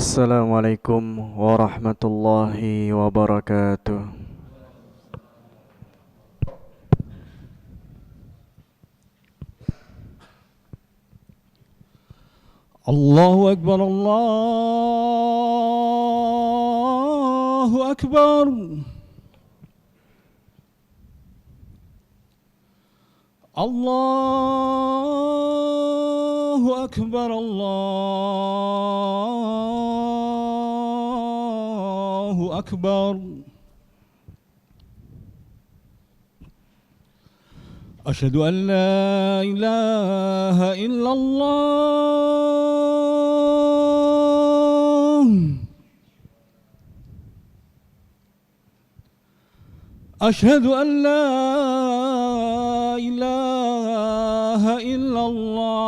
Assalamualaikum warahmatullahi wabarakatuh. Allahu Akbar, Allahu Akbar. Allahu Akbar, Allahu Akbar. Asyhadu an la ilaha illallah. Asyhadu an la ilaha illallah.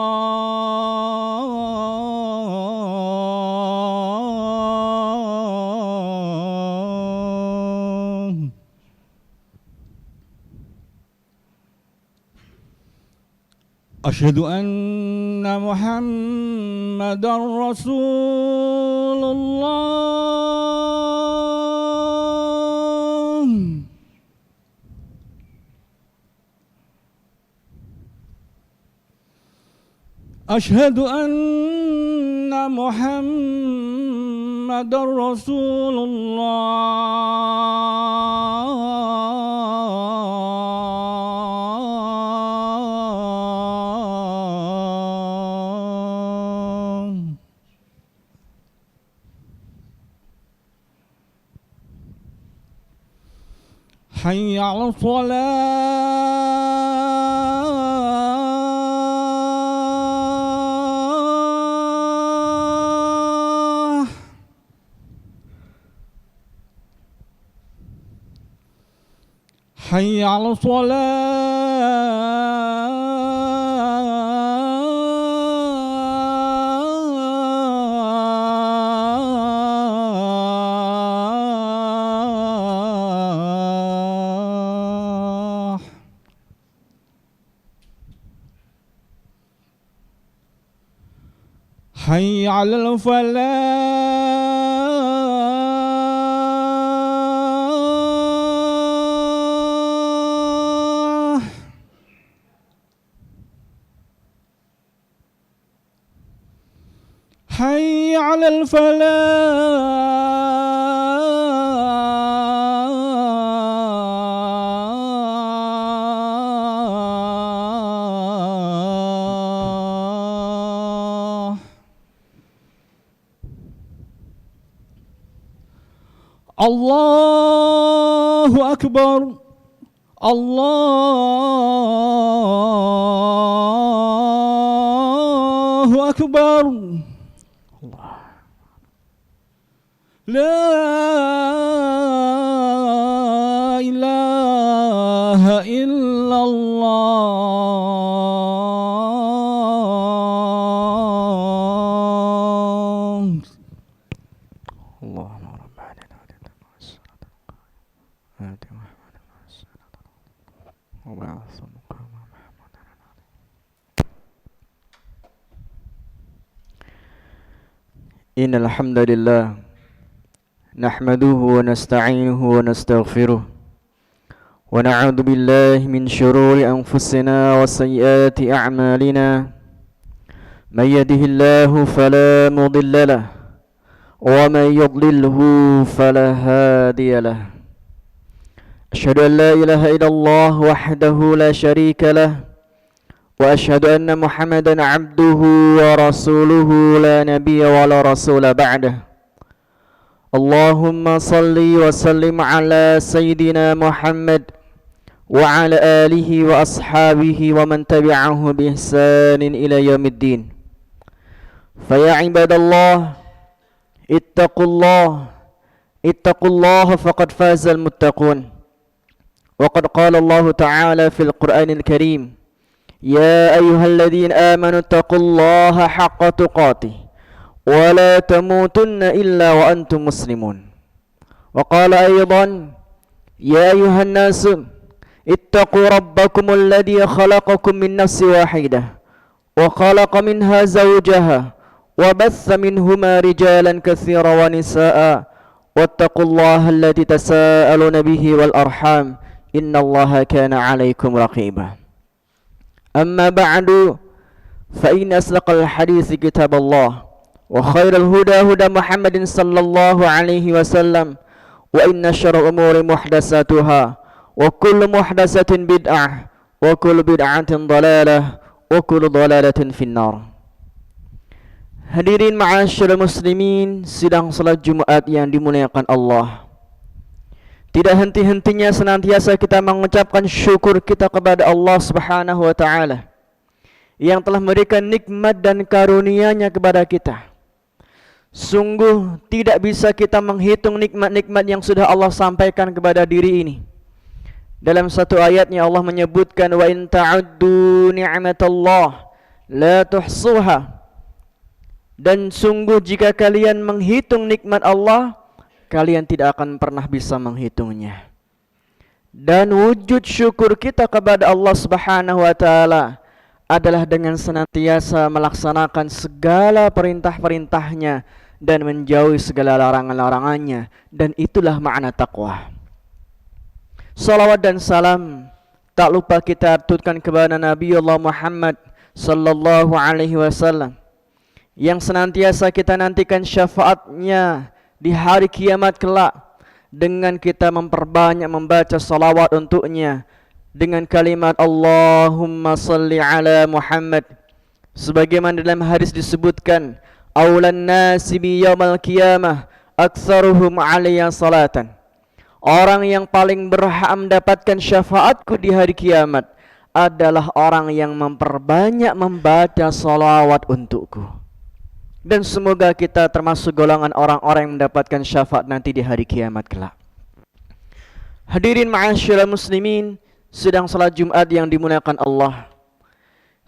Asyhadu anna Muhammadar Rasulullah. Asyhadu anna Muhammadar Rasulullah. Hayya 'alas shalah. Hayya 'alas shalah. Hayya 'alal falah. Hayya 'alal falah. Allahu Akbar, Allahu Akbar. La ilaha illallah. Allahumma rabbana Innal hamdalillah nahmaduhu wa nasta'inuhu wa nastaghfiruh wa na'udzu billahi min shururi anfusina wa sayyiati a'malina may yahdihillahu fala mudilla lahu wa may yudlilhu fala hadiya lahu. Asyhadu an la ilaha illallah wahdahu la syarika lahu wa asyhadu anna Muhammadan 'abduhu wa rasuluhu la nabiyya wa la rasula ba'dah. Allahumma salli wa sallim ala sayyidina Muhammad wa ala alihi wa ashabihi wa man tabi'ahu bi ihsanin ila yaumiddin. Fa ya ibadallah ittaqullaha faqad fazal muttaqun. Wa qad qala Allah ta'ala fil Qur'anil Karim, ya ayyuhalladzina amanu ittaqullaha haqqa tuqatih wa la tamutunna illa wa antum muslimun. Wa qala aydan, ya ayyuhan nasu ittaqu rabbakumul ladzi khalaqakum min nafsin wahidah wa khalaqa minha zawjaha وبث منهما رجالا كثيرا ونساء واتقوا الله الذي تساءلون به والأرحام إن الله كان عليكم رقيبا أما بعد فإن أصدق الحديث كتاب الله وخير الهدى هدى محمد صلى الله عليه وسلم وإن شر الأمور محدثاتها وكل محدثة بدعة وكل بدعة ضلالة وكل ضلالة في النار. Hadirin ma'asyiral muslimin, sidang salat Jumat yang dimuliakan Allah. Tidak henti-hentinya senantiasa kita mengucapkan syukur kita kepada Allah Subhanahu wa taala yang telah memberikan nikmat dan karunia-Nya kepada kita. Sungguh tidak bisa kita menghitung nikmat-nikmat yang sudah Allah sampaikan kepada diri ini. Dalam satu ayatnya Allah menyebutkan wa in ta'uddu ni'matallah la tuhsuha. Dan sungguh jika kalian menghitung nikmat Allah, kalian tidak akan pernah bisa menghitungnya. Dan wujud syukur kita kepada Allah Subhanahu wa taala adalah dengan senantiasa melaksanakan segala perintah-perintahnya dan menjauhi segala larangan-larangannya, dan itulah makna takwa. Salawat dan salam tak lupa kita aturkan kepada Nabi Allah Muhammad sallallahu alaihi wasallam yang senantiasa kita nantikan syafaatnya di hari kiamat kelak dengan kita memperbanyak membaca salawat untuknya dengan kalimat Allahumma salli ala Muhammad, sebagaimana dalam hadis disebutkan awlan nasi bi yaumal qiyamah aktsaruhum alayya salatan. Orang yang paling berhak mendapatkan syafaatku di hari kiamat adalah orang yang memperbanyak membaca salawat untukku. Dan semoga kita termasuk golongan orang-orang yang mendapatkan syafaat nanti di hari kiamat kelak. Hadirin ma'asyiral muslimin, sedang salat Jumat yang dimuliakan Allah.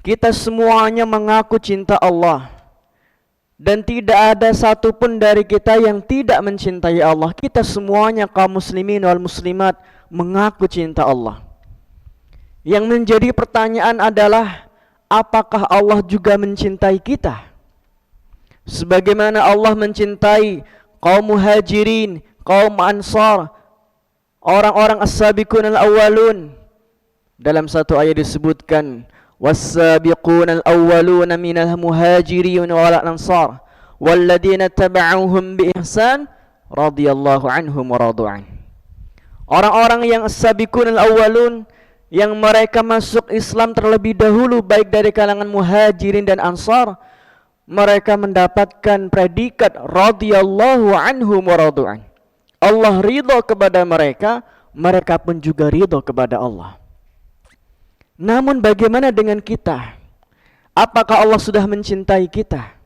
Kita semuanya mengaku cinta Allah. Dan tidak ada satupun dari kita yang tidak mencintai Allah. Kita semuanya kaum muslimin wal muslimat mengaku cinta Allah. Yang menjadi pertanyaan adalah, apakah Allah juga mencintai kita? Sebagaimana Allah mencintai kaum muhajirin, kaum ansar, orang-orang as-sabiqun al-awwalun. Dalam satu ayat disebutkan was-sabiqun al-awwaluna minal muhajirin wal ansar walladzina taba'uuhum bi ihsan radhiyallahu anhum wa radu'an. Orang-orang yang as-sabiqun al-awwalun yang mereka masuk Islam terlebih dahulu baik dari kalangan muhajirin dan ansar, mereka mendapatkan predikat radhiyallahu anhum wa radu'an. Allah ridha kepada mereka, mereka pun juga ridha kepada Allah. Namun bagaimana dengan kita? Apakah Allah sudah mencintai kita?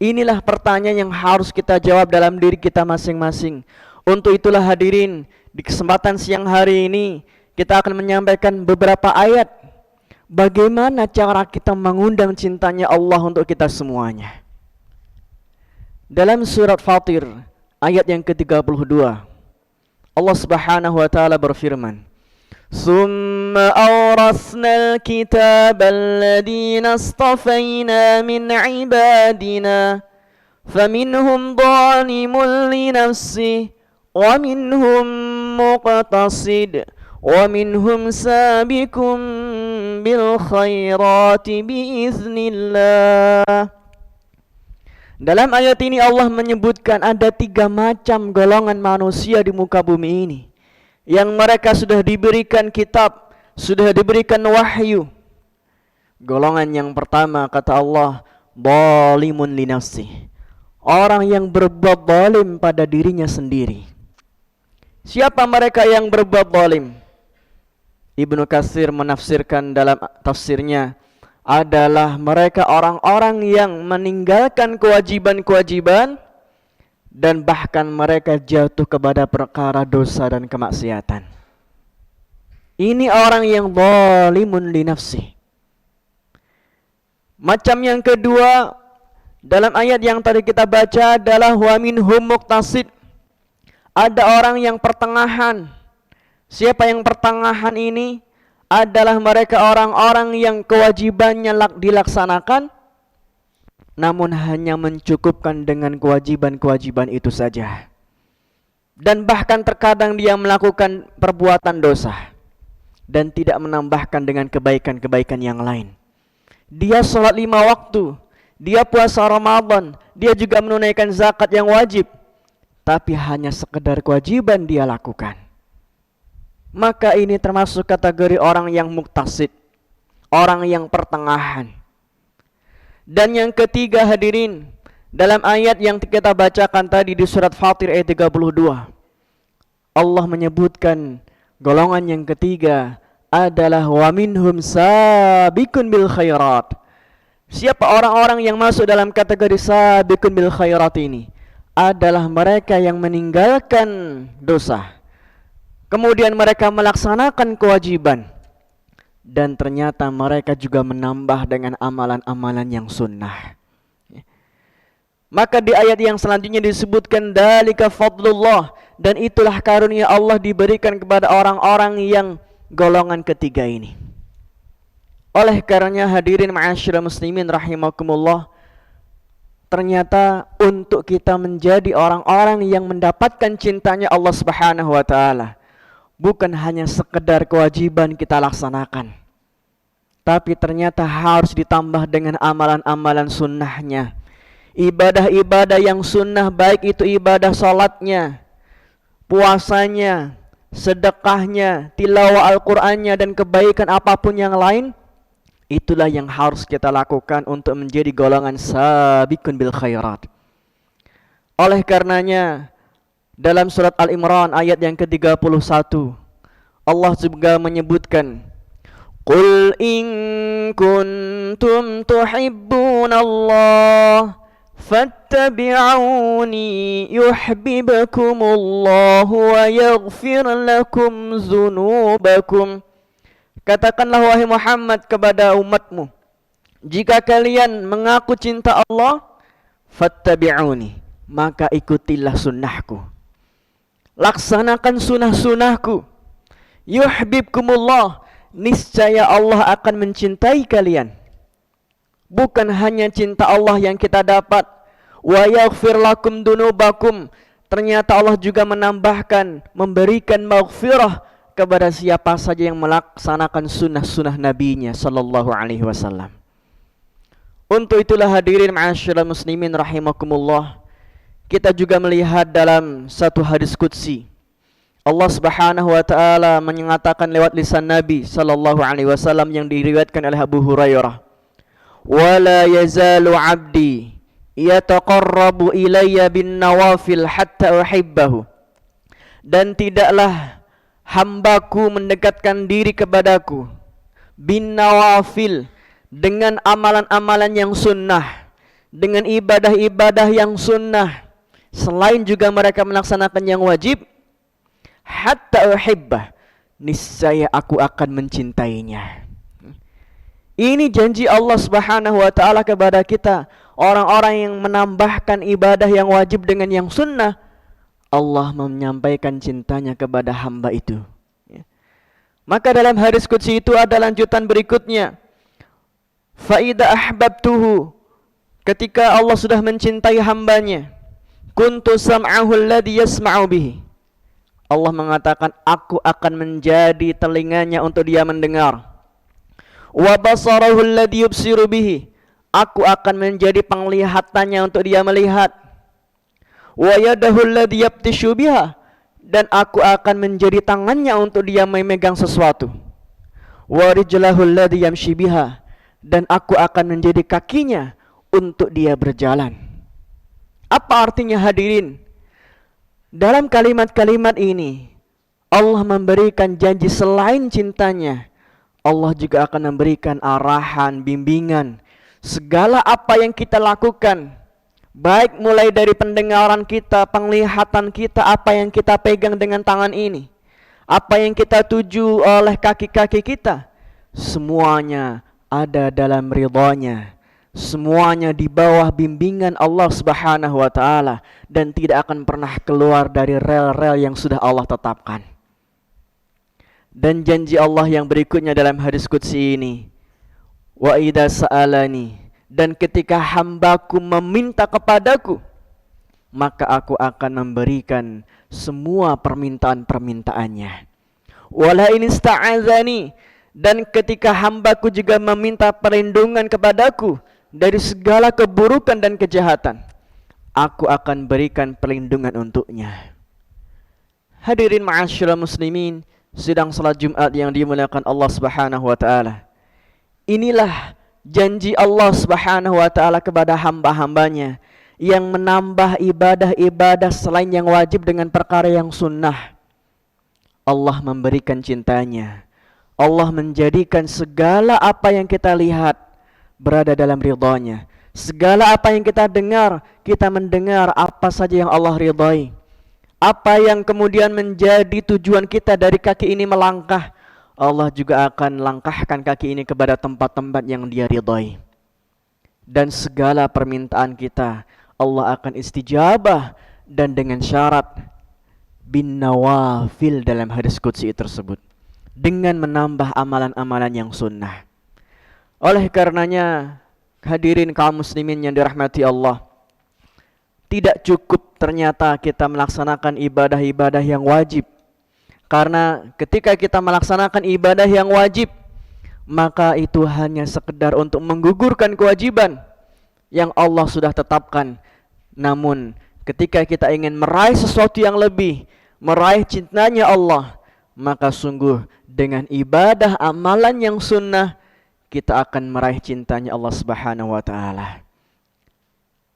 Inilah pertanyaan yang harus kita jawab dalam diri kita masing-masing. Untuk itulah hadirin, di kesempatan siang hari ini kita akan menyampaikan beberapa ayat bagaimana cara kita mengundang cintanya Allah untuk kita semuanya. Dalam surat Fatir ayat yang ke-32, Allah Subhanahu wa taala berfirman, "Tsumma awrasnal kitabal ladzina astafayna min ibadina faminhum dhalimun li nafsihi wa minhum muqtasid wa minhum sabiqun bil khairati biiznillah." Dalam ayat ini Allah menyebutkan ada 3 macam golongan manusia di muka bumi ini yang mereka sudah diberikan kitab, sudah diberikan wahyu. Golongan yang pertama kata Allah, zalimun li nafsihi, orang yang berbuat zalim pada dirinya sendiri. Siapa mereka yang berbuat zalim? Ibnu Katsir menafsirkan dalam tafsirnya adalah mereka orang-orang yang meninggalkan kewajiban-kewajiban dan bahkan mereka jatuh kepada perkara dosa dan kemaksiatan. Ini orang yang zalimun li nafsihi. Macam yang kedua dalam ayat yang tadi kita baca adalah wa minhum muqtasid. Ada orang yang pertengahan. Siapa yang pertengahan ini? Adalah mereka orang-orang yang kewajibannya dilaksanakan, namun hanya mencukupkan dengan kewajiban-kewajiban itu saja. Dan bahkan terkadang dia melakukan perbuatan dosa dan tidak menambahkan dengan kebaikan-kebaikan yang lain. Dia sholat 5 waktu, dia puasa Ramadan, dia juga menunaikan zakat yang wajib, tapi hanya sekedar kewajiban dia lakukan. Maka ini termasuk kategori orang yang muktasid, orang yang pertengahan. Dan yang ketiga hadirin, dalam ayat yang kita bacakan tadi di surat Fatir ayat 32, Allah menyebutkan golongan yang ketiga adalah wa minhum sabiqun bil khairat. Siapa orang-orang yang masuk dalam kategori sabiqun bil khairat ini? Adalah mereka yang meninggalkan dosa, kemudian mereka melaksanakan kewajiban, dan ternyata mereka juga menambah dengan amalan-amalan yang sunnah. Maka di ayat yang selanjutnya disebutkan dalika fadlullah, dan itulah karunia Allah diberikan kepada orang-orang yang golongan ketiga ini. Oleh karenanya hadirin ma'asyiral muslimin rahimakumullah, ternyata untuk kita menjadi orang-orang yang mendapatkan cintanya Allah Subhanahu wa taala, bukan hanya sekedar kewajiban kita laksanakan, tapi ternyata harus ditambah dengan amalan-amalan sunnahnya. Ibadah-ibadah yang sunnah, baik itu ibadah salatnya, puasanya, sedekahnya, tilawah Al-Qur'annya, dan kebaikan apapun yang lain, itulah yang harus kita lakukan untuk menjadi golongan sabiqun bil khairat. Oleh karenanya dalam surat Al-Imran ayat yang ke-31, Allah juga menyebutkan, Qul in kuntum tuhibbunallah fattabi'uni yuhibbukumullahu wa yaghfir lakum dzunubakum. Katakanlah wahai Muhammad kepada umatmu, jika kalian mengaku cinta Allah, fattabi'uni, maka ikutilah sunnahku, laksanakan sunnah-sunnahku. Yuhibbukumullah, niscaya Allah akan mencintai kalian. Bukan hanya cinta Allah yang kita dapat, wa yaghfir lakum dunubakum, ternyata Allah juga menambahkan, memberikan maghfirah kepada siapa saja yang melaksanakan sunnah-sunnah nabinya sallallahu alaihi wasallam. Untuk itulah hadirin ma'asyiral muslimin rahimakumullah, kita juga melihat dalam satu hadis qudsi, Allah Subhanahu wa taala menyatakan lewat lisan Nabi sallallahu alaihi wasallam yang diriwayatkan oleh Abu Hurairah, wala yazalu abdi yataqarrabu ilayya bin nawafil hatta uhibbahu, dan tidaklah hambaku mendekatkan diri kepadaku bin nawafil, dengan amalan-amalan yang sunnah, dengan ibadah-ibadah yang sunnah, selain juga mereka melaksanakan yang wajib, hatta uhibbah, niscaya aku akan mencintainya. Ini janji Allah Subhanahu wa taala kepada kita, orang-orang yang menambahkan ibadah yang wajib dengan yang sunnah, Allah menyampaikan cintanya kepada hamba itu. Maka dalam hadis qudsi itu ada lanjutan berikutnya, fa idza ahbabtuhu, ketika Allah sudah mencintai hambanya, kuntu sam'ahu alladhi yasma'u bihi, Allah mengatakan, aku akan menjadi telinganya untuk dia mendengar. Wa basarahu alladhi yubsiru bihi, aku akan menjadi penglihatannya untuk dia melihat. Wa yadahu alladhi yabtishu biha, dan aku akan menjadi tangannya untuk dia memegang sesuatu. Wa rijlahu alladhi yamshi biha, dan aku akan menjadi kakinya untuk dia berjalan. Apa artinya hadirin? Dalam kalimat-kalimat ini Allah memberikan janji, selain cintanya, Allah juga akan memberikan arahan, bimbingan. Segala apa yang kita lakukan, baik mulai dari pendengaran kita, penglihatan kita, apa yang kita pegang dengan tangan ini, apa yang kita tuju oleh kaki-kaki kita, semuanya ada dalam ridhanya, semuanya di bawah bimbingan Allah Subhanahu wa taala, dan tidak akan pernah keluar dari rel-rel yang sudah Allah tetapkan. Dan janji Allah yang berikutnya dalam hadis qudsi ini, wa idza sa'alani, Dan ketika hambaku meminta kepadaku, maka aku akan memberikan semua permintaan-permintaannya. Wala in ista'adzani, dan ketika hambaku juga meminta perlindungan kepadaku dari segala keburukan dan kejahatan, aku akan berikan perlindungan untuknya. Hadirin ma'asyiral muslimin, sidang salat Jumat yang dimuliakan Allah Subhanahu wa taala. Inilah janji Allah Subhanahu wa taala kepada hamba-hambanya yang menambah ibadah-ibadah selain yang wajib dengan perkara yang sunnah. Allah memberikan cintanya. Allah menjadikan segala apa yang kita lihat berada dalam ridha-Nya. Segala apa yang kita dengar, kita mendengar apa saja yang Allah ridhai. Apa yang kemudian menjadi tujuan kita dari kaki ini melangkah, Allah juga akan langkahkan kaki ini kepada tempat-tempat yang Dia ridhai. Dan segala permintaan kita Allah akan istijabah, dan dengan syarat bin nawafil dalam hadis qudsi tersebut, dengan menambah amalan-amalan yang sunnah. Oleh karenanya, hadirin kaum muslimin yang dirahmati Allah, tidak cukup ternyata kita melaksanakan ibadah-ibadah yang wajib. Karena ketika kita melaksanakan ibadah yang wajib, maka itu hanya sekedar untuk menggugurkan kewajiban yang Allah sudah tetapkan. Namun ketika kita ingin meraih sesuatu yang lebih, meraih cintanya Allah, maka sungguh dengan ibadah amalan yang sunnah, kita akan meraih cintanya Allah Subhanahu wa taala.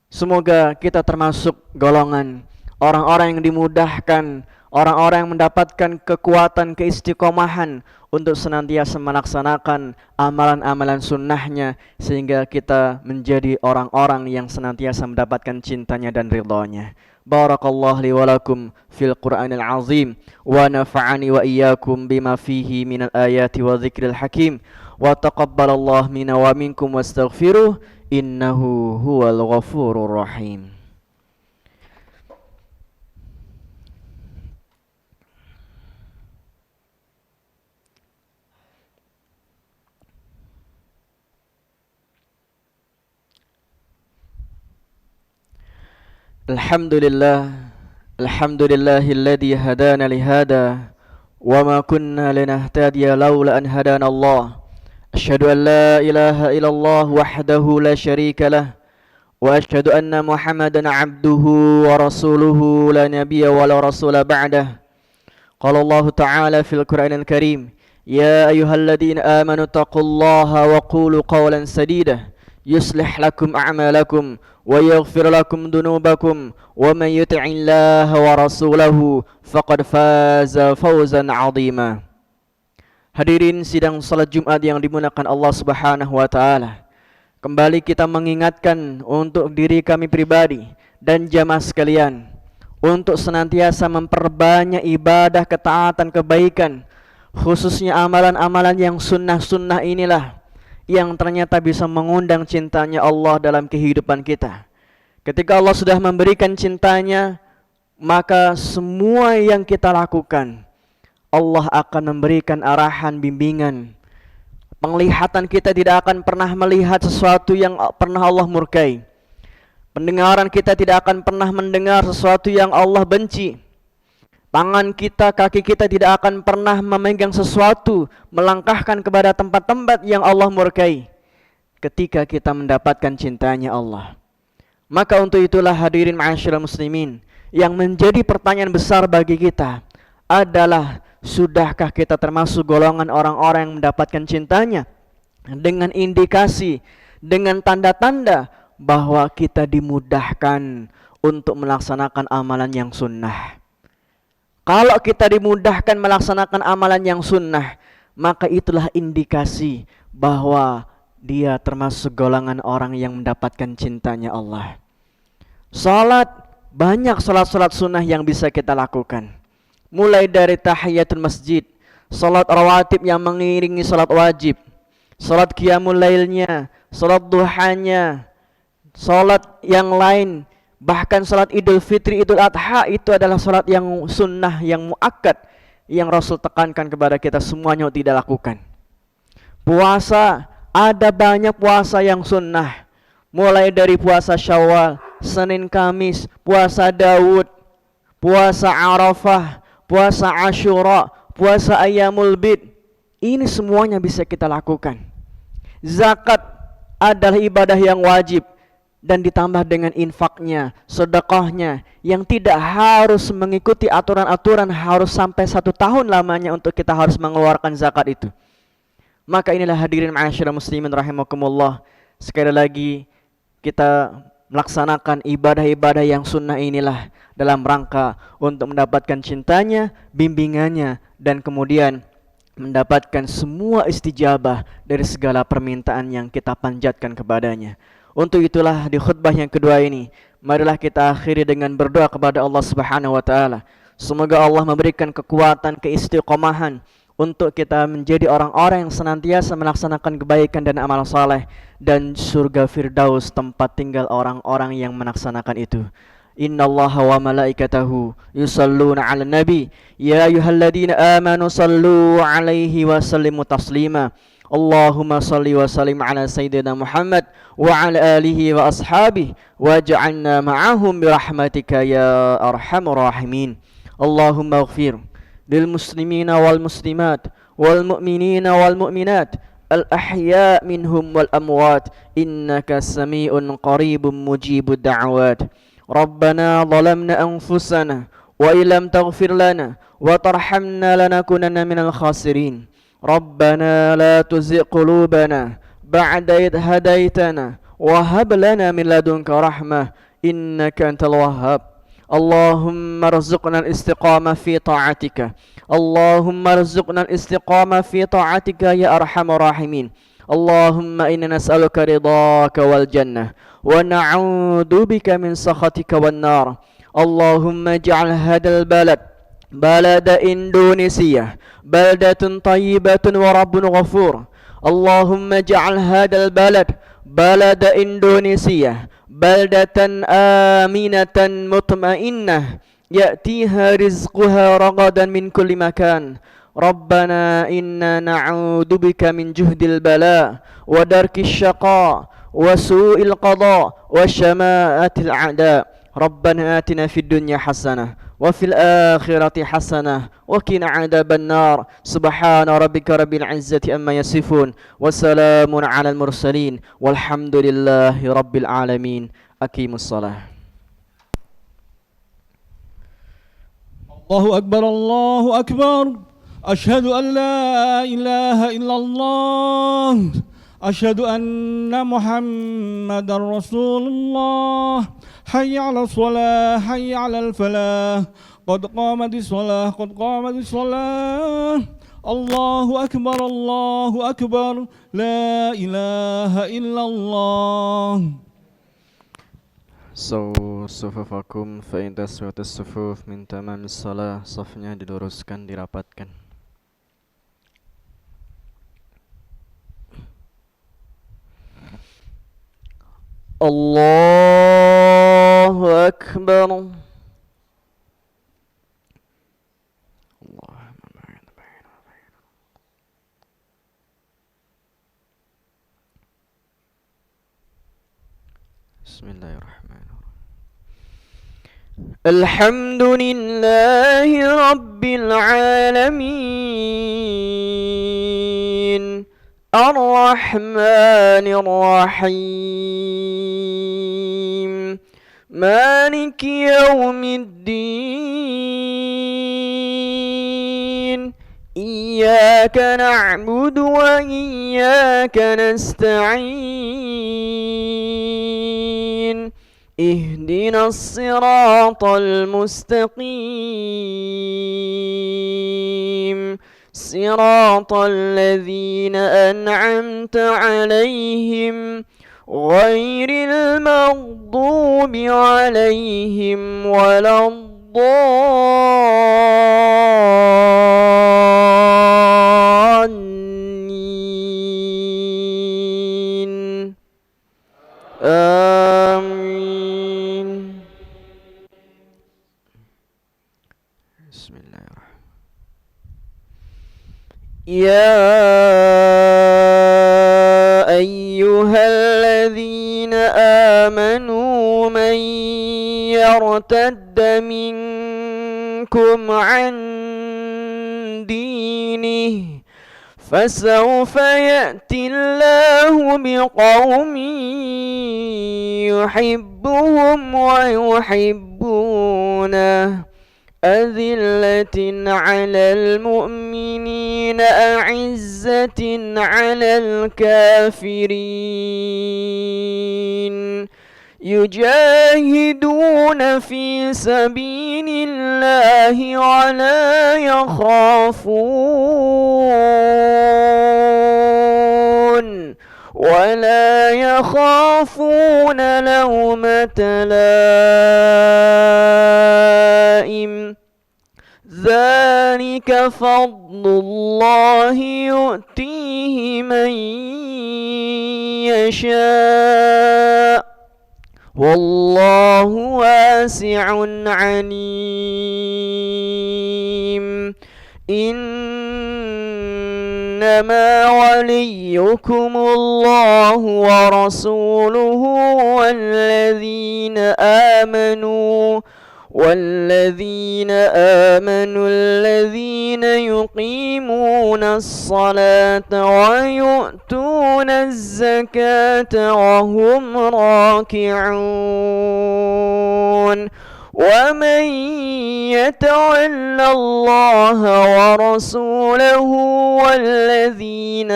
Semoga kita termasuk golongan orang-orang yang dimudahkan, orang-orang yang mendapatkan kekuatan keistiqomahan untuk senantiasa melaksanakan amalan-amalan sunnahnya, sehingga kita menjadi orang-orang yang senantiasa mendapatkan cintanya dan ridhanya. Barakallahu li wa lakum fil Qur'anil azim, wa nafa'ani wa iyyakum bima fihi minal ayati wa dzikril hakim, wa taqabbalallahu minna wa minkum wastaghfiruh, innahu huwal ghafurur rahim. Alhamdulillahilladzi hadana lihada wa ma kunna linahtadiya laula an hadana Allah. Asyhadu an la ilaha illallah wahdahu la syarika lah, wa asyhadu anna Muhammadan abduhu wa rasuluhu la nabiyya wa la rasula ba'dah. Qala Allah ta'ala fil Qur'anil Karim, ya ayyuhalladzina amanu taqullaha wa qulu qawlan sadida yuslih lakum a'malakum wa yaghfir lakum dunubakum wa man yuti'illaha wa rasulahu faqad faza fawzan 'azima. Hadirin sidang salat Jumat yang dimuliakan Allah Subhanahu wa taala, kembali kita mengingatkan untuk diri kami pribadi dan jamaah sekalian untuk senantiasa memperbanyak ibadah, ketaatan, kebaikan, khususnya amalan-amalan yang sunnah-sunnah inilah yang ternyata bisa mengundang cintanya Allah dalam kehidupan kita. Ketika Allah sudah memberikan cintanya, maka semua yang kita lakukan, Allah akan memberikan arahan, bimbingan. Penglihatan kita tidak akan pernah melihat sesuatu yang pernah Allah murkai. Pendengaran kita tidak akan pernah mendengar sesuatu yang Allah benci. Tangan kita, kaki kita tidak akan pernah memegang sesuatu, melangkahkan kepada tempat-tempat yang Allah murkai, ketika kita mendapatkan cintanya Allah. Maka untuk itulah hadirin ma'asyiral muslimin, yang menjadi pertanyaan besar bagi kita adalah, sudahkah kita termasuk golongan orang-orang yang mendapatkan cintanya? Dengan indikasi, dengan tanda-tanda bahwa kita dimudahkan untuk melaksanakan amalan yang sunnah. Kalau kita dimudahkan melaksanakan amalan yang sunnah, maka itulah indikasi bahwa dia termasuk golongan orang yang mendapatkan cintanya Allah. Salat, banyak salat-salat sunnah yang bisa kita lakukan. Mulai dari tahiyatul masjid, salat rawatib yang mengiringi salat wajib, salat qiyamul lailnya, salat duhanya, salat yang lain, bahkan salat Idul Fitri, Idul Adha, itu adalah salat yang sunnah, yang muakkad, yang Rasul tekankan kepada kita semuanya tidak lakukan. Puasa, ada banyak puasa yang sunnah. Mulai dari puasa Syawal, Senin Kamis, puasa Daud, puasa Arafah, puasa Asyura, puasa Ayyamul Bid. Ini semuanya bisa kita lakukan. Zakat adalah ibadah yang wajib dan ditambah dengan infaknya, sedekahnya yang tidak harus mengikuti aturan-aturan harus sampai 1 tahun lamanya untuk kita harus mengeluarkan zakat itu. Maka inilah hadirin ma'asyiral muslimin rahimakumullah. Sekali lagi kita melaksanakan ibadah-ibadah yang sunnah inilah dalam rangka untuk mendapatkan cintanya, bimbingannya, dan kemudian mendapatkan semua istijabah dari segala permintaan yang kita panjatkan kepadanya. Untuk itulah di khutbah yang kedua ini, marilah kita akhiri dengan berdoa kepada Allah Subhanahu wa taala. Semoga Allah memberikan kekuatan, keistiqomahan untuk kita menjadi orang-orang yang senantiasa melaksanakan kebaikan dan amal saleh, dan surga Firdaus tempat tinggal orang-orang yang melaksanakan itu. Innallaha wa malaikatahu yusalluna 'alan nabi ya ayyuhalladzina amanu sallu 'alaihi wa sallimu taslima. Allahumma salli wa sallim ala sayyidina Muhammad wa ala alihi wa ashabihi waj'alna ma'ahum bi rahmatika ya arhamar rahimin. Allahumma ighfir lil muslimina wal muslimat wal mu'minina wal mu'minat al ahya minhum wal amwat innaka sami'un qaribun mujibud da'awat. ربنا ظلمنا أنفسنا وإن لم تغفر لنا وترحمنا لنكونن من الخاسرين. ربنا لا تزغ قلوبنا بعد إذ هديتنا وهب لنا من لدنك رحمة إنك أنت الوهاب. اللهم ارزقنا الاستقامة في طاعتك. اللهم ارزقنا الاستقامة في طاعتك يا أرحم الراحمين. اللهم إنا نسألك رضاك والجنة ونعوذ بك من سخطك والنار. اللهم اجعل هذا البلد بلد إندونيسيا بلدة طيبة ورب غفور. اللهم اجعل هذا البلد بلد إندونيسيا بلدة آمنة مطمئنة يأتيها رزقها رغدا من كل مكان. ربنا إنا نعوذ بك من جهد البلاء ودرك الشقاء وسوء القضاء وشماتة الأعداء. ربنا آتنا في الدنيا حسنة وفي الآخرة حسنة وقنا عذاب النار. سبحان ربك رب العزة أما يصفون وسلام على المرسلين والحمد لله رب العالمين. أقيموا الصلاة. الله أكبر الله أكبر. أشهد أن لا إله إلا الله. أشهد أن محمد رسول الله. حي على الصلاة حي على الفلاح قد قامت الصلاة قد قامت الصلاة. الله أكبر الله أكبر. لا إله إلا الله. Sufufakum fa in taswatus sufuf min tamamis shalah. Safnya diluruskan, dirapatkan. Allahu Akbar. Bismillahirrahmanirrahim. Alhamdulillahi Rabbil Alamin. Ar-Rahmanir Rahim. Maliki Yawmiddin. Iyyaka na'budu wa iyyaka nasta'in. اهدنا الصراط المستقيم صراط الذين أنعمت عليهم غير المغضوب عليهم ولا الضالين. آمين. بسم الله الرحمن الرحيم. يا أيها الذين يرتد منكم عن دينه فسوف يأتي الله بقوم يحبهم ويحبونه أذلة على المؤمنين أعزة على الكافرين يجاهدون في سبيل الله ولا يخافون لومة لائم ذلك فضل الله يؤتيه من يشاء والله واسع عليم إنما وليكم الله ورسوله والذين آمنوا الذين يقيمون الصلاة ويؤتون الزكاة وهم راكعون ومن يتول الله ورسوله والذين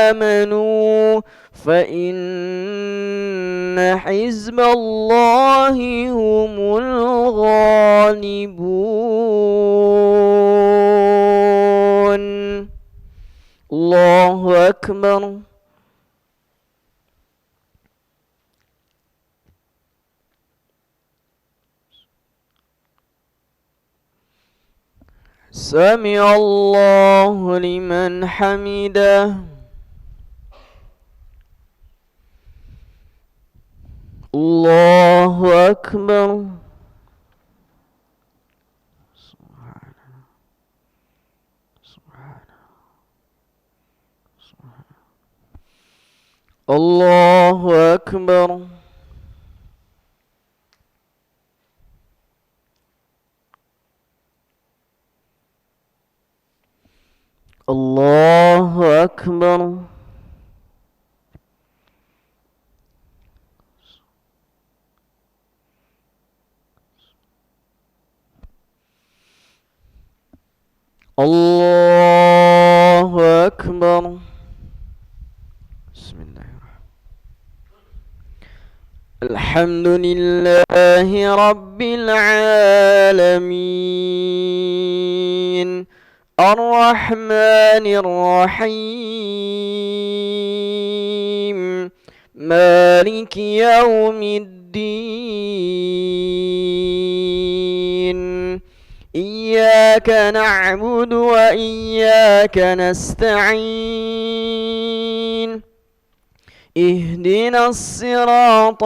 آمنوا فإن حزب الله هم الغالبون. الله أكبر. سمع الله لمن حمده. الله أكبر. الله أكبر. الله أكبر. الله أكبر. بسم الله الحمد لله رب العالمين الرحمن الرحيم مالك يوم الدين إياك نعبد وإياك نستعين اهدنا الصراط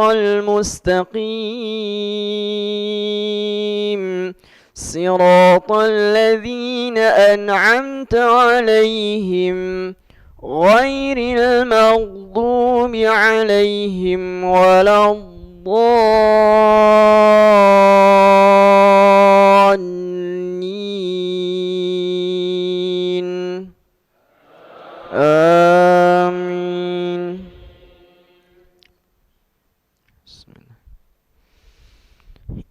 المستقيم صراط الذين أنعمت عليهم غير المغضوب عليهم ولا الضالين آمين.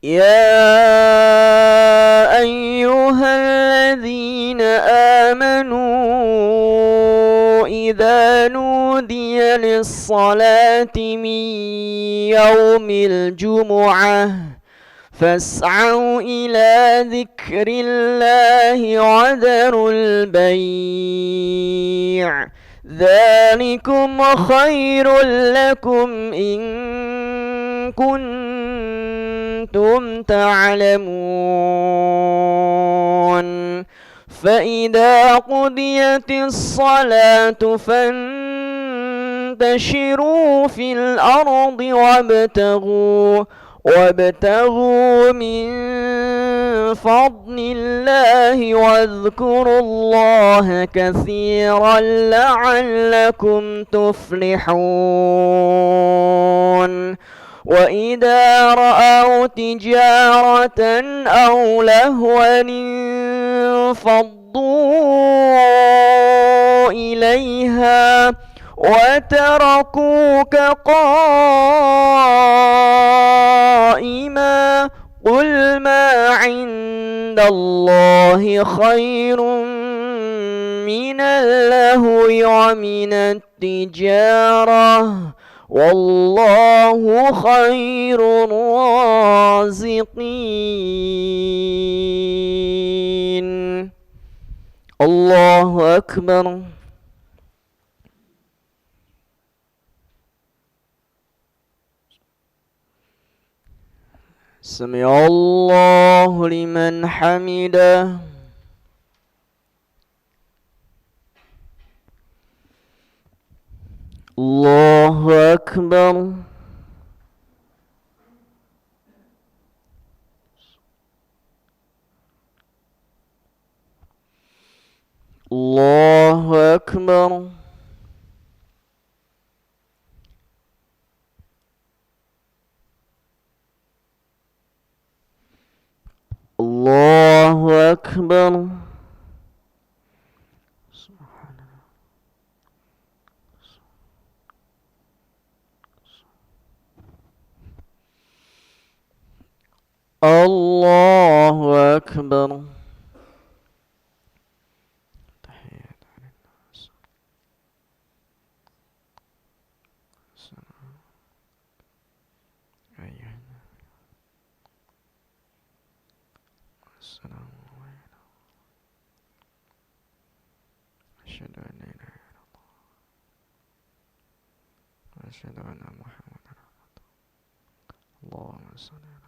يا أيها الذين آمنوا إذا نودي للصلاة من يوم الجمعة فاسعوا إلى ذكر الله وذروا البيع ذلكم خير لكم إن كنتم تعلمون فإذا قضيت الصلاة فانتشروا في الأرض وابتغوا من فضل الله واذكروا الله كثيرا لعلكم تفلحون وإذا رأوا تجارة أو لهوا انفضوا إليها وتركوك قائما قل ما عند الله خير من اللهو ومن التجارة والله خير الرازقين. الله أكبر. سمع الله لمن حمده. الله أكبر. الله أكبر. الله أكبر. الله أكبر. أشهد أن لا إله إلا الله وأشهد أن محمدا رسول الله. اللهم صل على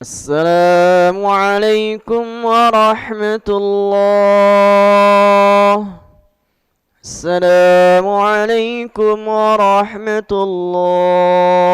السلام عليكم ورحمة الله. السلام عليكم ورحمة الله.